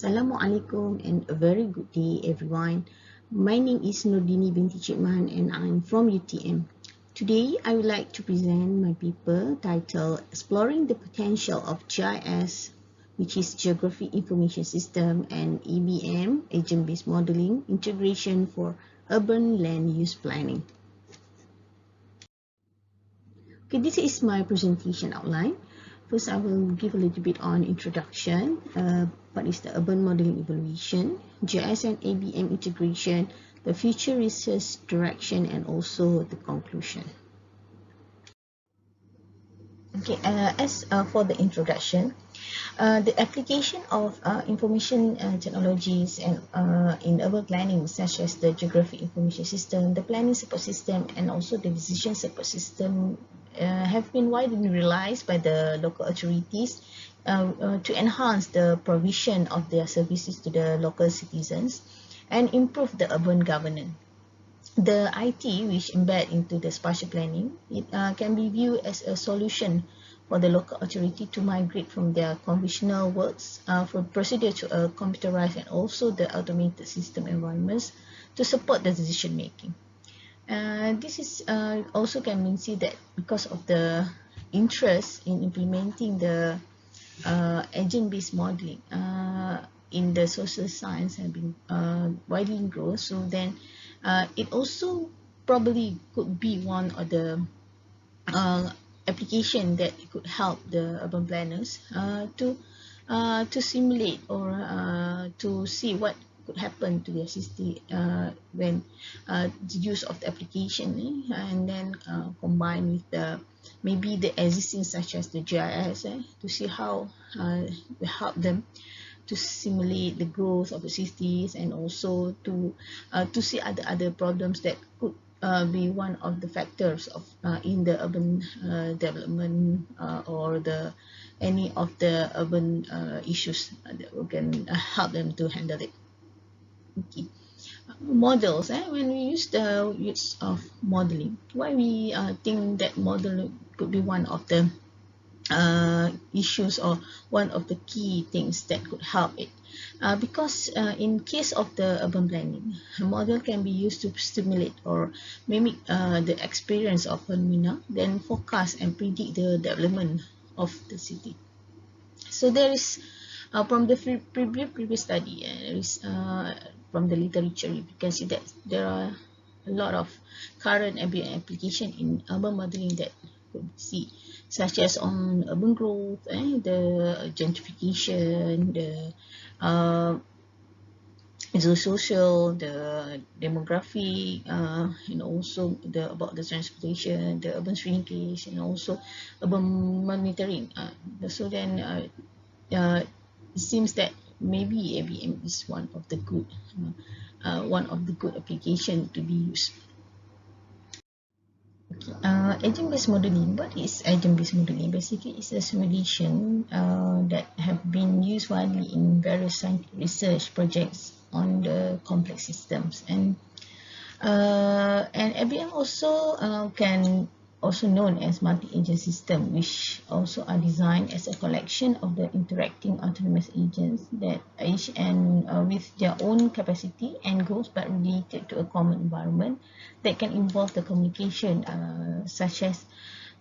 Assalamualaikum and a very good day everyone. My name is Noordini binti Chipman and I'm from UTM. Today I would like to present my paper titled Exploring the Potential of GIS, which is Geography Information System, and EBM, Agent-Based Modeling Integration for Urban Land Use Planning. Okay, this is my presentation outline. First, I will give a little bit on introduction. What is the urban modeling evaluation, GIS and ABM integration, the future research direction, and also the conclusion. Okay, as for the introduction, the application of information technologies and in urban planning, such as the geography information system, the planning support system, and also the decision support system, have been widely realized by the local authorities to enhance the provision of their services to the local citizens and improve the urban governance. The IT, which embed into the spatial planning, it can be viewed as a solution for the local authority to migrate from their conventional works for procedure to a computerized and also the automated system environments to support the decision making. This is also can mean see that because of the interest in implementing the agent-based modeling in the social science have been widely grown. So then it also probably could be one of the application that could help the urban planners to simulate or to see what could happen to their city when the use of the application and then combined with the maybe the existing such as the GIS to see how we help them to simulate the growth of the cities and also to see other problems that could be one of the factors of in the urban development or the any of the urban issues that we can help them to handle it. Okay. Models, when we use the use of modeling, why we think that model could be one of the issues or one of the key things that could help it, because in case of the urban planning, a model can be used to stimulate or mimic the experience of phenomena, then forecast and predict the development of the city. So there is from the previous study, there is from the literature, you can see that there are a lot of current application in urban modeling that could see, such as on urban growth, the gentrification, the social, the demography, and also the about the transportation, the urban shrinkage, and also urban monitoring. So then it seems that maybe ABM is one of the good application to be used. Agent-based modeling. What is agent-based modeling? Basically, it's a simulation that have been used widely in various scientific research projects on the complex systems, and ABM also can also known as multi-agent system, which also are designed as a collection of the interacting autonomous agents that each and with their own capacity and goals but related to a common environment that can involve the communication, such as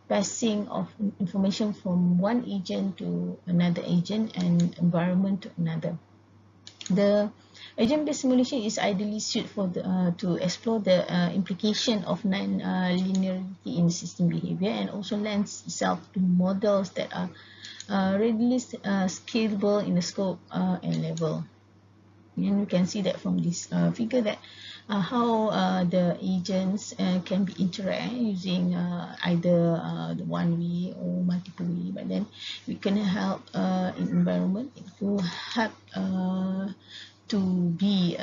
passing of information from one agent to another agent and environment to another. The agent-based simulation is ideally suited for to explore the implication of non-linearity in system behavior, and also lends itself to models that are readily scalable in the scope and level. And you can see that from this figure that how the agents can be interact using either the one way or multiple way, but then we can help in environment to help to be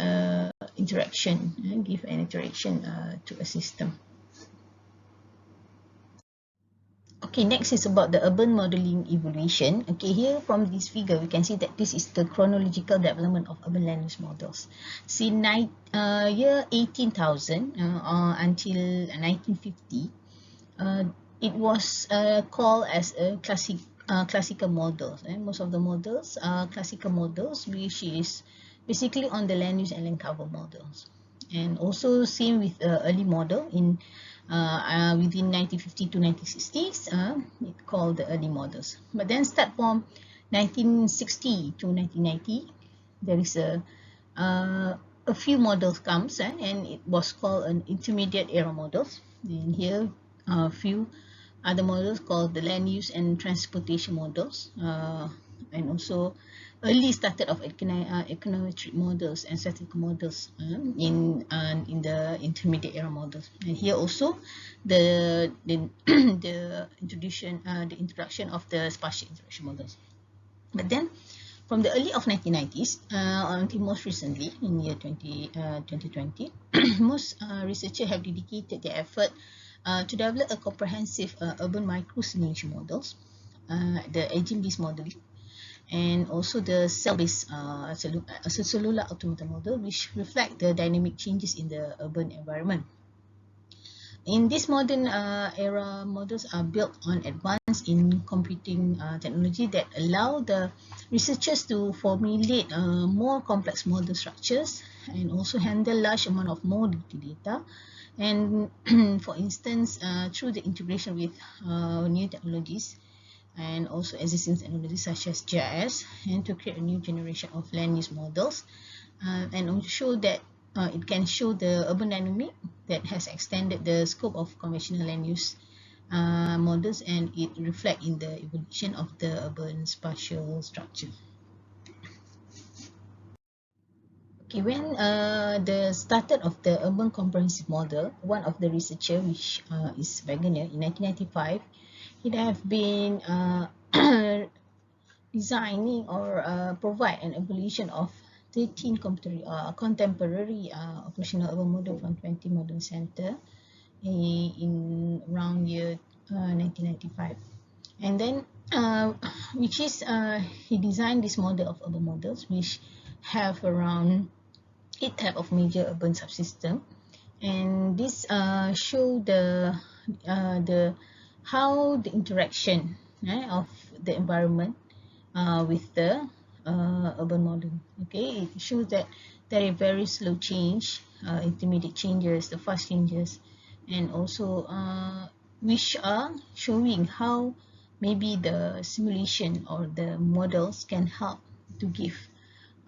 interaction and give an interaction to a system. Okay, next is about the urban modeling evaluation. Okay, here from this figure, we can see that this is the chronological development of urban land use models. Since year 18,000 until 1950, it was called as a classic classical models. Most of the models are classical models, which is basically on the land use and land cover models. And also same with early model in within 1950 to 1960s, it called the early models. But then start from 1960 to 1990, there is a few models comes, and it was called an intermediate era models. And here a few other models called the land use and transportation models, and also early started of econometric models and statistical models in the intermediate era models. And here also the the introduction of the spatial interaction models. But then from the early of 1990s until most recently in year 2020, most researchers have dedicated their effort to develop a comprehensive urban micro-simulation models, the agent-based modeling, and also the cell-based cellular automata model, which reflect the dynamic changes in the urban environment. In this modern era, models are built on advanced in computing technology that allow the researchers to formulate more complex model structures and also handle large amount of more data. And for instance, through the integration with new technologies and also existing technologies such as GIS, and to create a new generation of land use models, and also show that it can show the urban dynamic that has extended the scope of conventional land use models, and it reflect in the evolution of the urban spatial structure. Okay, when the started of the urban comprehensive model, one of the researcher, which is Wegener in 1995, it have been designing or provide an evolution of 13 contemporary operational urban model from 20 modern center in around year 1995. And then which is he designed this model of urban models, which have around 8 type of major urban subsystem. And this show the how the interaction of the environment with the urban model. Okay, it shows that there are very slow change, intermediate changes, the fast changes, and also which are showing how maybe the simulation or the models can help to give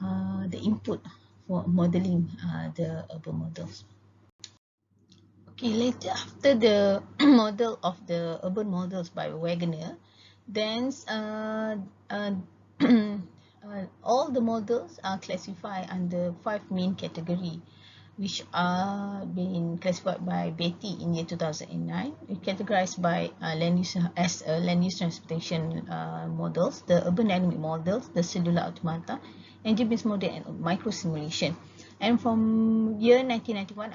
the input for modeling the urban models. Okay, later after the model of the urban models by Wegener, then all the models are classified under 5 main category, which are being classified by Betty in year 2009. It categorized by land use as land use transportation models, the urban dynamic models, the cellular automata, engine-based model, and micro simulation. And from year 1991,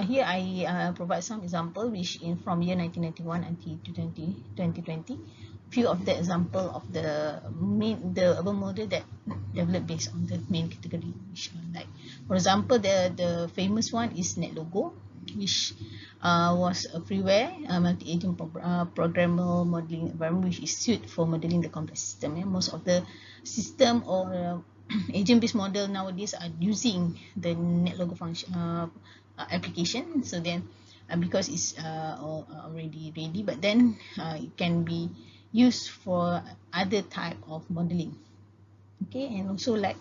here I provide some example, which in from year 1991 until 2020. Few of the example of the urban model that developed based on the main category, which are like, for example, the famous one is NetLogo, which was a freeware multi-agent programmable modeling environment, which is suited for modeling the complex system. Most of the system or agent-based model nowadays are using the NetLogo function application. So then because it's already ready, but then it can be used for other type of modeling. Okay, and also like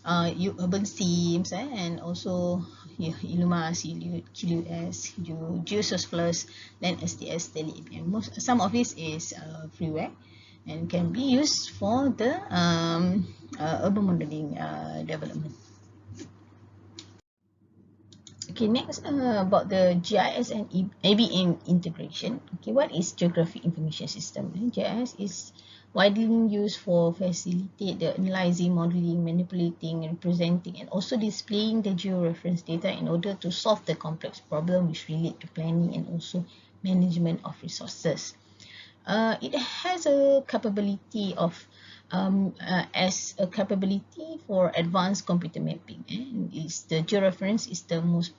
urban sims, and also Illuma, QS, GeoSource Plus, then STS, TeleAPM. Some of this is freeware and can be used for the urban modeling development. Okay, next about the GIS and ABM integration. Okay, what is Geographic Information System? GIS is widely used for facilitate the analyzing, modeling, manipulating, representing, and also displaying the georeference data in order to solve the complex problem which relate to planning and also management of resources. It has a capability of as a capability for advanced computer mapping. Is the georeference is the most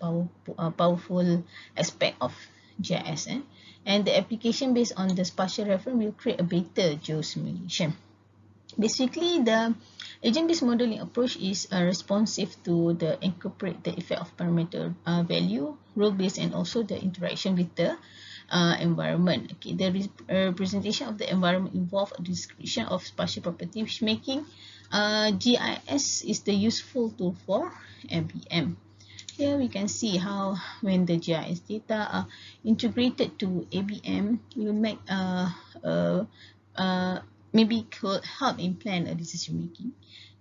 powerful aspect of GIS. And the application based on the spatial reference will create a better geosimulation. Basically, the agent-based modeling approach is responsive to the incorporate the effect of parameter value, role-based, and also the interaction with the environment. Okay, the representation of the environment involve a description of spatial property, which making GIS is the useful tool for ABM. Here we can see how when the GIS data are integrated to ABM, will make maybe could help in plan a decision making,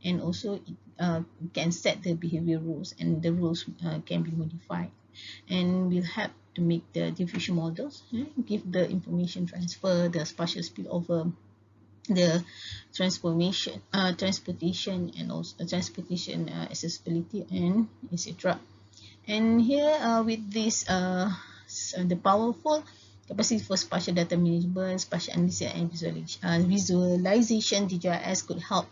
and also it can set the behavior rules, and the rules can be modified, and will help to make the diffusion models, give the information transfer, the spatial spillover, the transportation, and also transportation accessibility, and etc. And here with this the powerful capacity for spatial data management, spatial analysis, and visualization, DGIS could help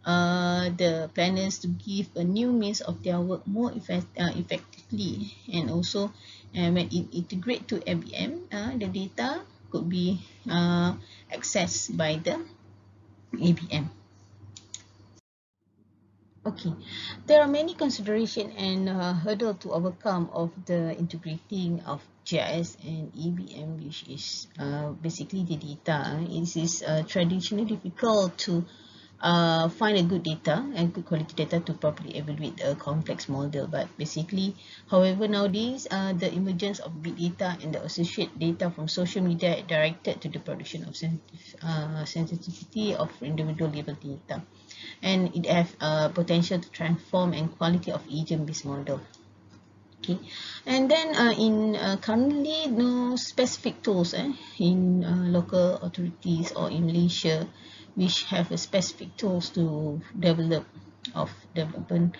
the planners to give a new means of their work more effectively, and also when it integrate to ABM, the data could be accessed by the ABM. Okay, there are many consideration and hurdle to overcome of the integrating of GIS and EBM, which is basically the data. It is traditionally difficult to find a good data and good quality data to properly evaluate a complex model. But basically, however, nowadays the emergence of big data and the associated data from social media directed to the production of sensitivity of individual level data, and it have potential to transform and quality of agent-based model. Okay, and then in currently no specific tools in local authorities or in Malaysia which have a specific tools to develop of development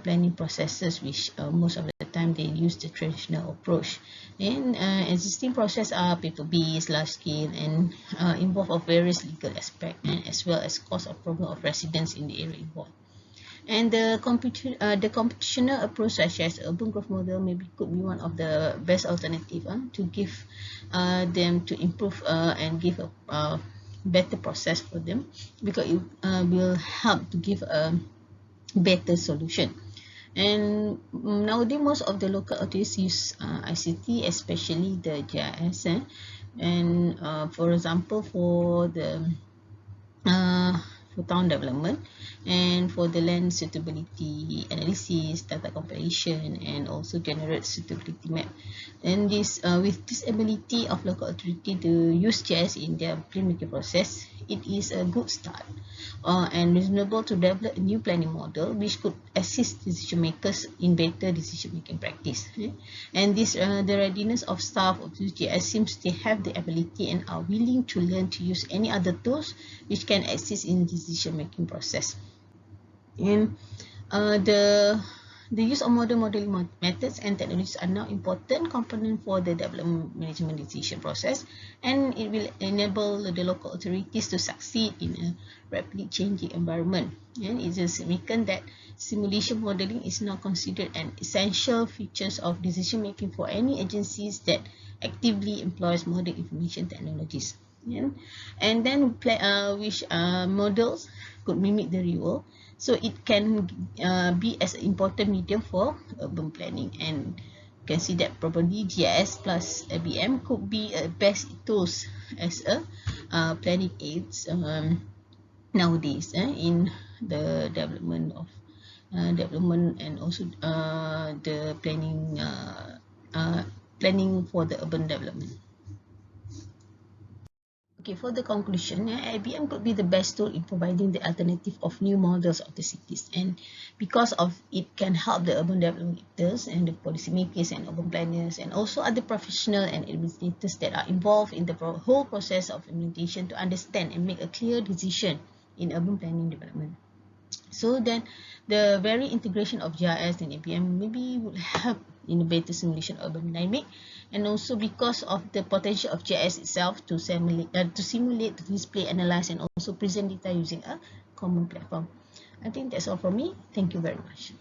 planning processes, which most of the time they use the traditional approach. And existing process are paper-based, large scale, and involve of various legal aspects, and as well as cost of problem of residents in the area involved. And the computational approach such as urban growth model maybe could be one of the best alternative to give them to improve and give a better process for them, because it will help to give a better solution. And nowadays most of the local authorities use ICT, especially the GIS, and for example for the for town development, and for the land suitability analysis, data compilation, and also generate suitability map. And this with this ability of local authority to use GIS in their planmaking process, it is a good start and reasonable to develop a new planning model which could assist decision makers in better decision making practice. And this the readiness of staff of GIS seems they have the ability and are willing to learn to use any other tools which can assist in decision making process. And the use of modern modeling methods and technologies are now important component for the development management decision process, and it will enable the local authorities to succeed in a rapidly changing environment. And it is significant that simulation modeling is now considered an essential features of decision making for any agencies that actively employs modern information technologies. And then which models could mimic the real world, so it can be as an important medium for urban planning. And you can see that probably GIS plus ABM could be a best tools as a planning aids nowadays in the development of development, and also the planning for the urban development. Okay, for the conclusion, IBM could be the best tool in providing the alternative of new models of the cities, and because of it can help the urban development actors and the policymakers and urban planners and also other professionals and administrators that are involved in the whole process of implementation to understand and make a clear decision in urban planning development. So then the very integration of GIS and ABM maybe would help in a better simulation of urban dynamic, and also because of the potential of GIS itself to simulate, to display, analyze, and also present data using a common platform. I think that's all from me. Thank you very much.